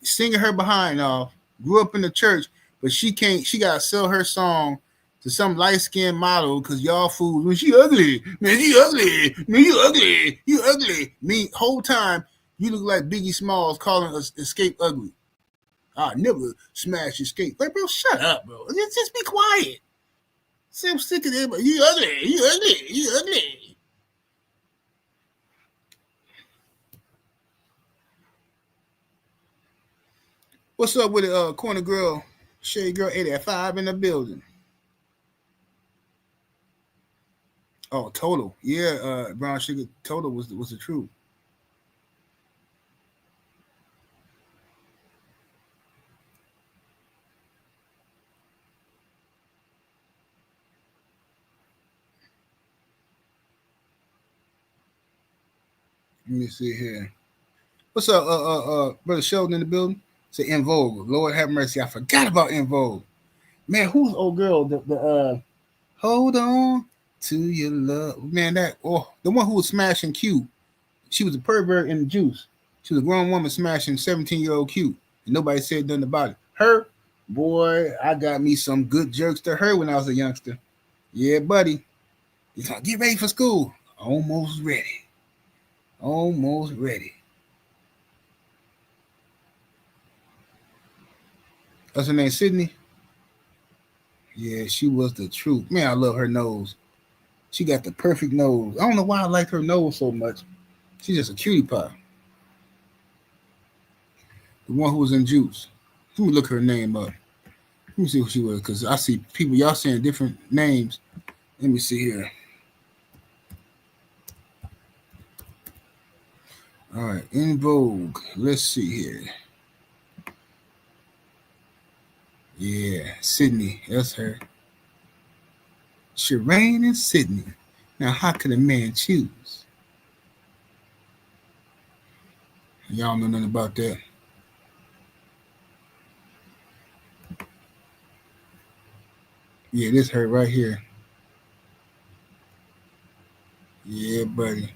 S1: singing her behind off, grew up in the church, but she gotta sell her song to some light-skinned model because y'all fools, when she ugly, man, you ugly. Me, whole time, you look like Biggie Smalls calling us Escape ugly. I never smash Escape. Like, bro, shut up, bro. Just be quiet. See, I'm sick of it, but you ugly. What's up with it, Corner Girl, Shade Girl 8 at 5 in the building? Oh, Total. Yeah, Brown Sugar Total was the truth. Let me see here. What's up, brother Sheldon in the building? Say In Vogue. Lord have mercy, I forgot about In Vogue. Man, who's old girl? The Hold on to your love. Man, the one who was smashing Q. She was a pervert in the juice. She was a grown woman smashing 17-year-old Q. And nobody said nothing about it. Her, boy, I got me some good jerks to her when I was a youngster. Yeah, buddy. He's like, get ready for school. Almost ready. Almost ready. What's her name? Sydney? Yeah, she was the truth. Man, I love her nose. She got the perfect nose. I don't know why I like her nose so much. She's just a cutie pie. The one who was in Juice. Let me look her name up. Let me see who she was, because I see people, y'all saying different names. Let me see here. All right, In Vogue. Let's see here. Yeah, Sydney. That's her. Shireen and Sydney. Now, how could a man choose? Y'all know nothing about that. Yeah, this her right here. Yeah, buddy.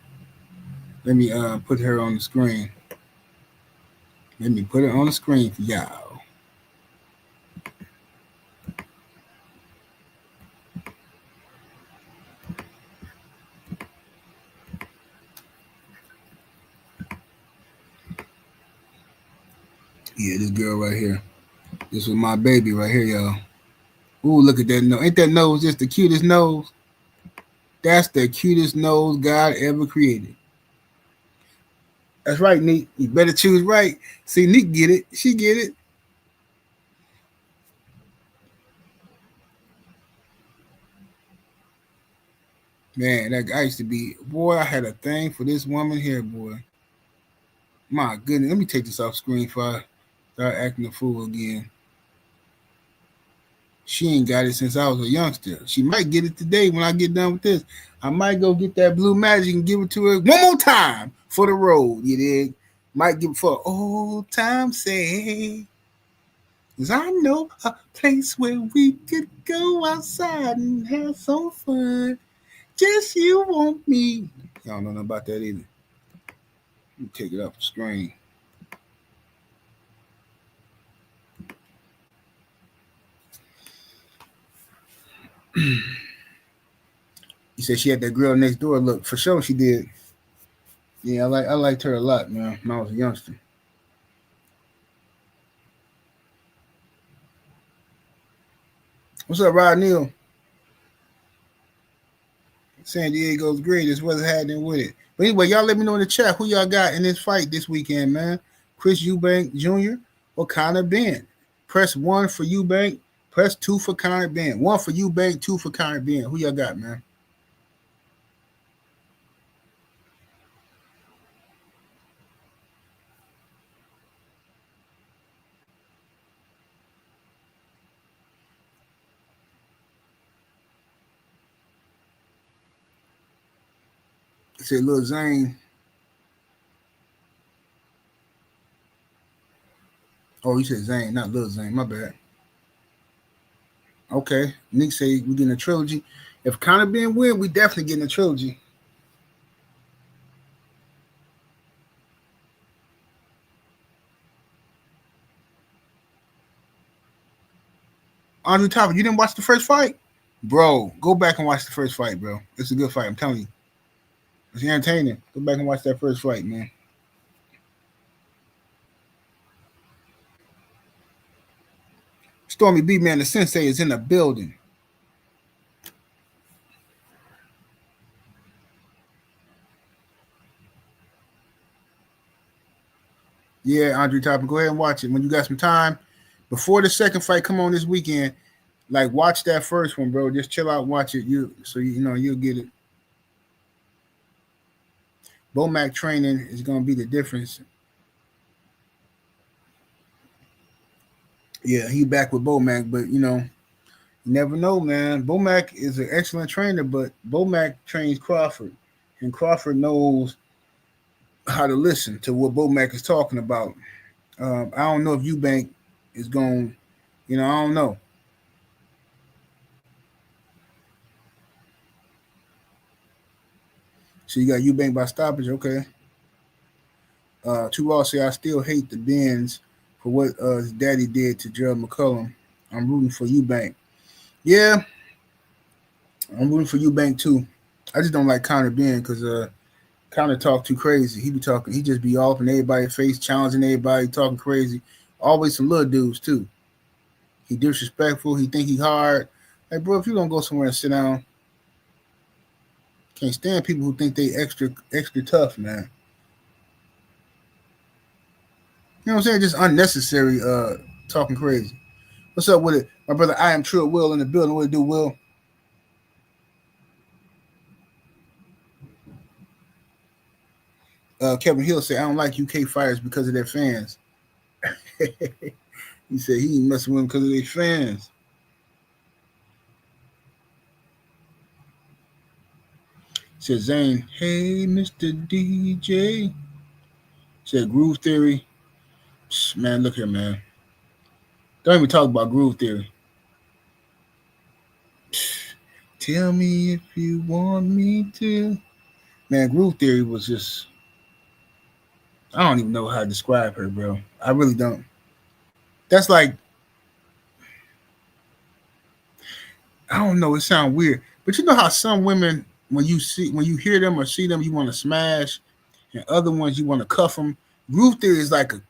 S1: Let me put her on the screen. Let me put it on the screen for y'all. Yeah, this girl right here. This was my baby right here, y'all. Ooh, look at that nose. Ain't that nose just the cutest nose? That's the cutest nose God ever created. That's right, Neat. You better choose right. See, Neat get it. She get it. Man, that guy used to be, boy, I had a thing for this woman here, boy. My goodness. Let me take this off screen before I start acting a fool again. She ain't got it since I was a youngster. She might get it today when I get done with this. I might go get that blue magic and give it to her one more time for the road. You dig? Might give it for old time's sake. Cause I know a place where we could go outside and have some fun. Just you want me. Y'all don't know nothing about that either. Let me take it off the screen. You said she had that girl next door. Look, for sure she did. Yeah, I liked her a lot, man, when I was a youngster. What's up, Rod Neal? San Diego's greatest. What's happening with it? But anyway, y'all let me know in the chat who y'all got in this fight this weekend, man. Chris Eubank Jr. or Conor Benn. Press 1 for Eubank. Press 2 for Conor Benn. 1 for Eubank, 2 for Conor Benn. Who y'all got, man? I said Lil Zane. Oh, you said Zane, not Lil Zane. My bad. Okay. Nick say we getting a trilogy. If Conor Benn win, we definitely getting a trilogy. Andre Topper, you didn't watch the first fight? Bro, go back and watch the first fight, bro. It's a good fight, I'm telling you. It's entertaining. Go back and watch that first fight, man. Stormy B, man, the sensei is in the building. Yeah, Andre Toppin, go ahead and watch it when you got some time. Before the second fight come on this weekend, like watch that first one, bro. Just chill out, watch it. You know you'll get it. Bomac training is going to be the difference. Yeah, he back with Bomac, but you never know, man. Bomac is an excellent trainer, but Bomac trains Crawford, and Crawford knows how to listen to what Bomac is talking about. I don't know if Eubank is going. I don't know. So you got Eubank by stoppage, okay. Two all say I still hate the Benns for what his daddy did to Gerald McCullum. I'm rooting for Eubank. Yeah, I'm rooting for Eubank too. I just don't like Conor Benn because Conor talk too crazy. He be talking. He just be off in everybody's face, challenging everybody, talking crazy. Always some little dudes too. He disrespectful. He think he hard. Like, bro, if you don't go somewhere and sit down, can't stand people who think they extra tough, man. You know what I'm saying? Just unnecessary talking crazy. What's up with it? My brother, I am true Will in the building. What it do, Will? Kevin Hill said, I don't like UK fighters because of their fans. He said he ain't messing with them because of their fans. Said Zane, hey, Mr. DJ. Said Groove Theory. Man, look here, man. Don't even talk about Groove Theory. Tell me if you want me to. Man, Groove Theory was just. I don't even know how to describe her, bro. I really don't. That's like. I don't know. It sounds weird. But you know how some women, when you hear them or see them, you want to smash, and other ones you want to cuff them. Groove Theory is like a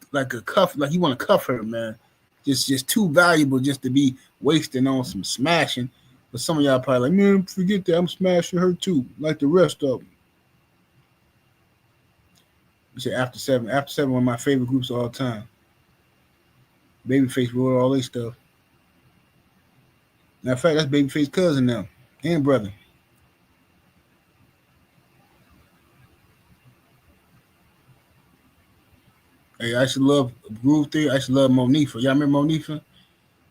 S1: cuff, like you want to cuff her, man. Just too valuable just to be wasting on some smashing. But some of y'all probably like, man, forget that. I'm smashing her too, like the rest of them. You say After Seven. After Seven, one of my favorite groups of all time. Babyface wrote all this stuff. Matter of fact, that's Babyface cousin now and brother. Hey, I should love Groove Theory. I should love Monifa. Y'all remember Monifa?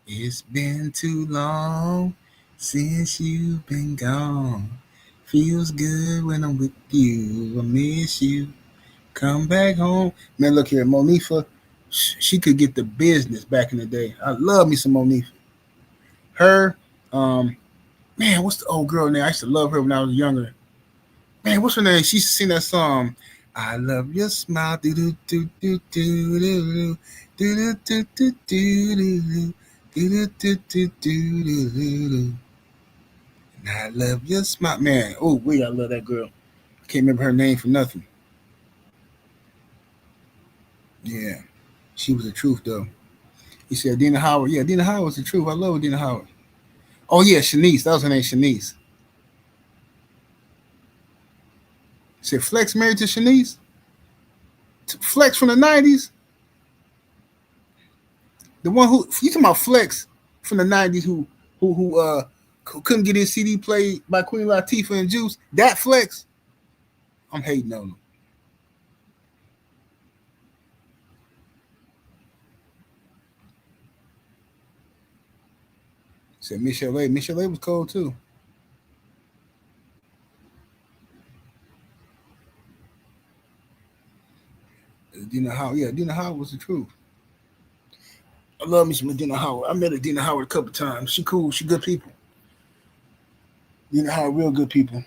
S1: It's been too long since you've been gone. Feels good when I'm with you. I miss you. Come back home. Man, look here. Monifa, she could get the business back in the day. I love me some Monifa. Her, um, man, what's the old girl name? I used to love her when I was younger. Man, what's her name? She used to sing that song. I love your smile. Do do do do do do do do do do do. I love your smile, man. Oh, wait, I love that girl. I can't remember her name for nothing. Yeah, she was the truth though. He said Dina Howard. Yeah, Dina Howard was the truth. I love Dina Howard. Oh yeah, Shanice. That was her name, Shanice. He said Flex married to Shanice. Flex from the '90s. The one who you talking about Flex from the '90s who couldn't get his CD played by Queen Latifah and Juice. That Flex. I'm hating on him. Said Michelle A. Michelle A was cold too. Dina Howard. Yeah, Dina Howard was the truth. I love me some Dina Howard. I met Dina Howard a couple times. She cool. She good people. Dina Howard, real good people.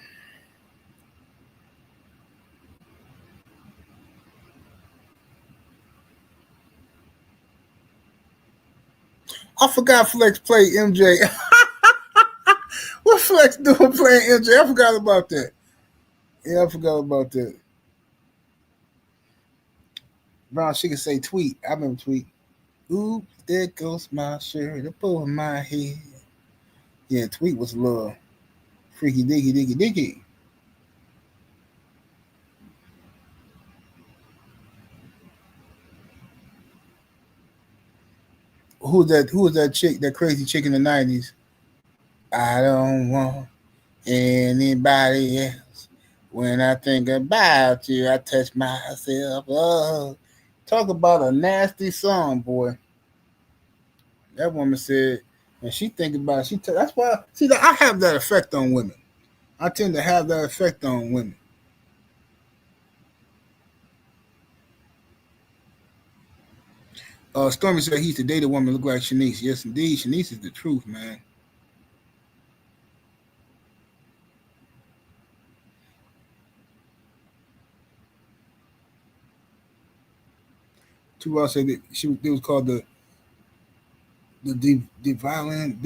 S1: I forgot Flex played MJ. What Flex doing playing MJ? I forgot about that. Yeah, I forgot about that. Brown, she could say tweet. I remember tweet. Ooh, there goes my shirt above my head. Yeah, tweet was a little freaky diggy diggy diggy. Who was that chick, that crazy chick in the '90s? I don't want anybody else. When I think about you, I touch myself. Oh, talk about a nasty song, boy. That woman said, and she think about it. That's why. See, I have that effect on women. I tend to have that effect on women. Stormy said he used to date a woman look like Shanice. Yes, indeed. Shanice is the truth, man. Two Ross said that it was called the violence.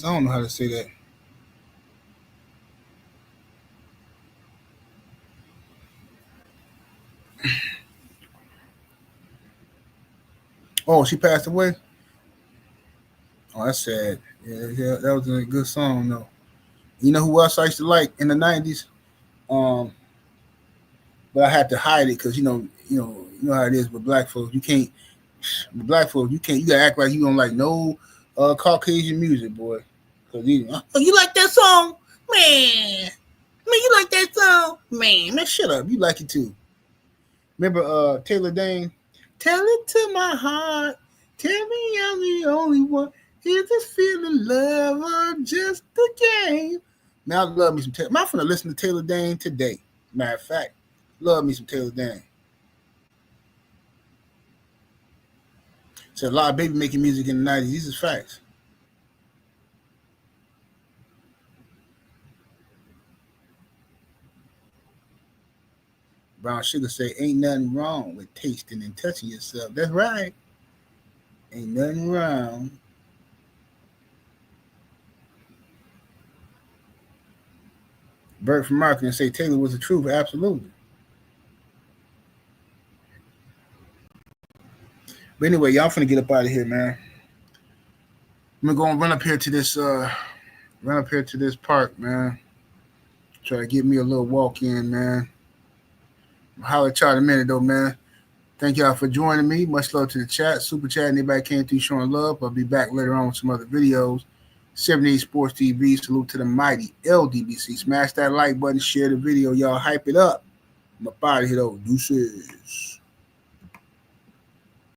S1: I don't know how to say that. Oh, she passed away. Oh, that's sad. Yeah, that was a good song though. You know who else I used to like in the '90s? Um, but I had to hide it because you know how it is with black folks. You can't. With black folks, you can't. You gotta act like you don't like no Caucasian music, boy. Cause you like that song, man. Man, you like that song, man. Man, shut up. You like it too. Remember Taylor Dane? Tell it to my heart. Tell me I'm the only one. Is this feeling love or just a game? Man, I love me some Taylor. I'm finna listen to Taylor Dane today. Matter of fact, love me some Taylor Dane. So a lot of baby making music in the '90s. These is facts. Brown Sugar say, ain't nothing wrong with tasting and touching yourself. That's right. Ain't nothing wrong. Bert from Marketing say Taylor was the truth. Absolutely. But anyway, y'all finna get up out of here, man. I'm gonna go and run up here to this park, man. Try to get me a little walk in, man. I'll holler at y'all in a minute though, man. Thank y'all for joining me. Much love to the chat. Super chat, anybody came through showing love. I'll be back later on with some other videos. 78 Sports TV. Salute to the mighty LDBC. Smash that like button, share the video, y'all. Hype it up. I'm up out of here though. Deuces.